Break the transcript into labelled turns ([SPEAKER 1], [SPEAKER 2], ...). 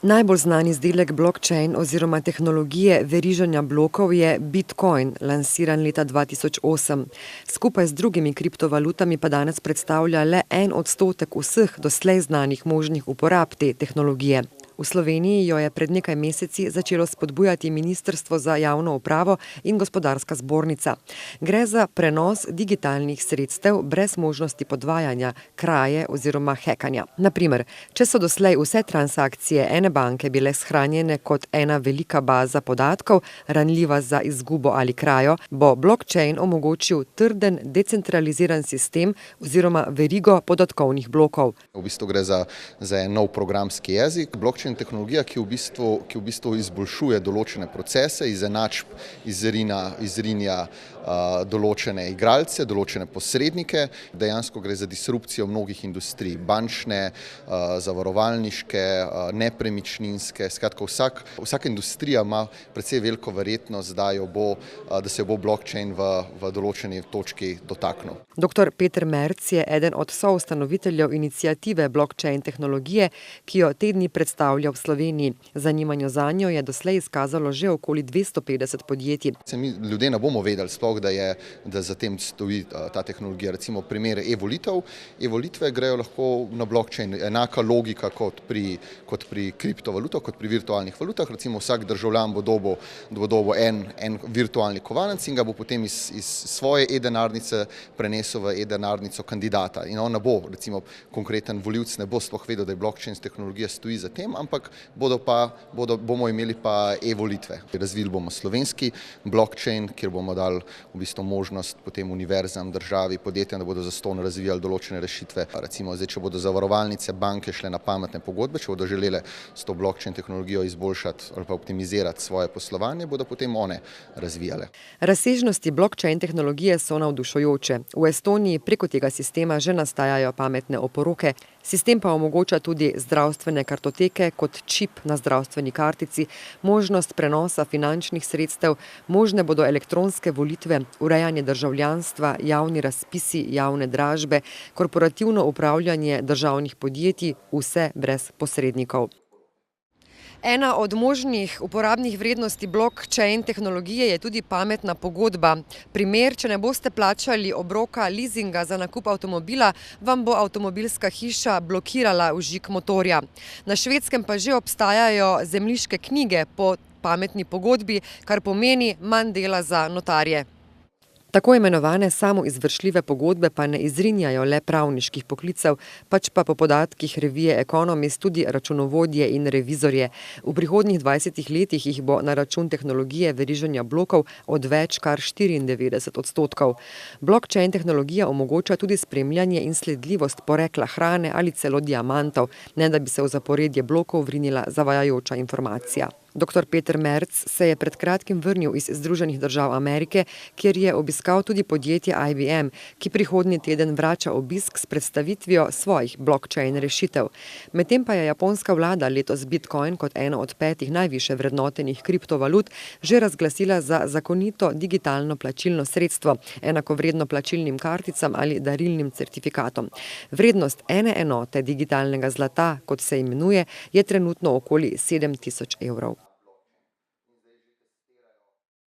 [SPEAKER 1] Najbolj znan izdelek blockchain oziroma tehnologije veriženja blokov je Bitcoin, lansiran leta 2008. Skupaj z drugimi kriptovalutami pa danes predstavlja le 1% vseh doslej znanih možnih uporab te tehnologije. V Sloveniji jo je pred nekaj meseci začelo spodbujati Ministrstvo za javno upravo in Gospodarska zbornica. Gre za prenos digitalnih sredstev brez možnosti podvajanja, kraje oziroma hekanja. Na primer, če so doslej vse transakcije ene banke bile shranjene kot ena velika baza podatkov, ranljiva za izgubo ali krajo, bo blockchain omogočil trden, decentraliziran sistem oziroma verigo podatkovnih blokov.
[SPEAKER 2] V bistvu gre za en nov programski jezik. Blockchain tehnologija, ki v bistvu izboljšuje določene procese, izenačb, izrinja določene igralce, določene posrednike. Dejansko gre za disrupcijo mnogih industrij, bančne, zavarovalniške, nepremičninske. Skratka, vsaka industrija ima precej veliko verjetnost, da se jo bo blockchain v določeni točki dotaknil.
[SPEAKER 1] Dr. Peter Merc je eden od soustanoviteljev iniciative blockchain tehnologije, ki jo te dni predstavlja v Sloveniji. Zanimanje zanjo je doslej izkazalo že okoli 250 podjetij.
[SPEAKER 2] Mi ljudje ne bomo vedeli sploh, da za tem stoji ta tehnologija. Recimo primer e-volitev. E-volitve grejo lahko na blockchain. Enaka logika kot pri kriptovalutah, kot pri virtualnih valutah. Recimo vsak državljan bo dobil en virtualni kovanec in ga bo potem iz svoje e-denarnice prenesel v e-denarnico kandidata. In on ne bo, recimo konkreten volivec ne bo sploh vedel, da je blockchain tehnologija stoji za tem, ampak bomo imeli pa e-volitve. Razvili bomo slovenski blockchain, kjer bomo dali v bistvu možnost potem univerzam, državi, podjetjem, da bodo zastonj razvijali določene rešitve. Recimo zdaj, če bodo zavarovalnice, banke šle na pametne pogodbe, če bodo želele s to blockchain tehnologijo izboljšati ali pa optimizirati svoje poslovanje, bodo potem one razvijale.
[SPEAKER 1] Razsežnosti blockchain tehnologije so navdušujoče. V Estoniji preko tega sistema že nastajajo pametne oporoke. Sistem pa omogoča tudi zdravstvene kartoteke kot čip na zdravstveni kartici, možnost prenosa finančnih sredstev, možne bodo elektronske volitve, urejanje državljanstva, javni razpisi, javne dražbe, korporativno upravljanje državnih podjetij, vse brez posrednikov. Ena od možnih uporabnih vrednosti blockchain tehnologije je tudi pametna pogodba. Primer, če ne boste plačali obroka lizinga za nakup avtomobila, vam bo avtomobilska hiša blokirala vžig motorja. Na Švedskem pa že obstajajo zemljiške knjige po pametni pogodbi, kar pomeni manj dela za notarje. Tako imenovane samoizvršljive pogodbe pa ne izrinjajo le pravniških poklicev, pač pa po podatkih revije Economist tudi računovodje in revizorje. V prihodnjih 20 letih jih bo na račun tehnologije veriženja blokov odveč kar 94%. Blockchain tehnologija omogoča tudi spremljanje in sledljivost porekla hrane ali celo diamantov, ne da bi se v zaporedje blokov vrinila zavajajoča informacija. Dr. Peter Merc se je pred kratkim vrnil iz Združenih držav Amerike, kjer je obiskal tudi podjetje IBM, ki prihodnji teden vrača obisk s predstavitvijo svojih blockchain rešitev. Medtem pa je japonska vlada letos Bitcoin kot eno od 5 najvišje vrednotenih kriptovalut že razglasila za zakonito digitalno plačilno sredstvo, enakovredno plačilnim karticam ali darilnim certifikatom. Vrednost ene enote digitalnega zlata, kot se imenuje, je trenutno okoli 7 tisoč evrov.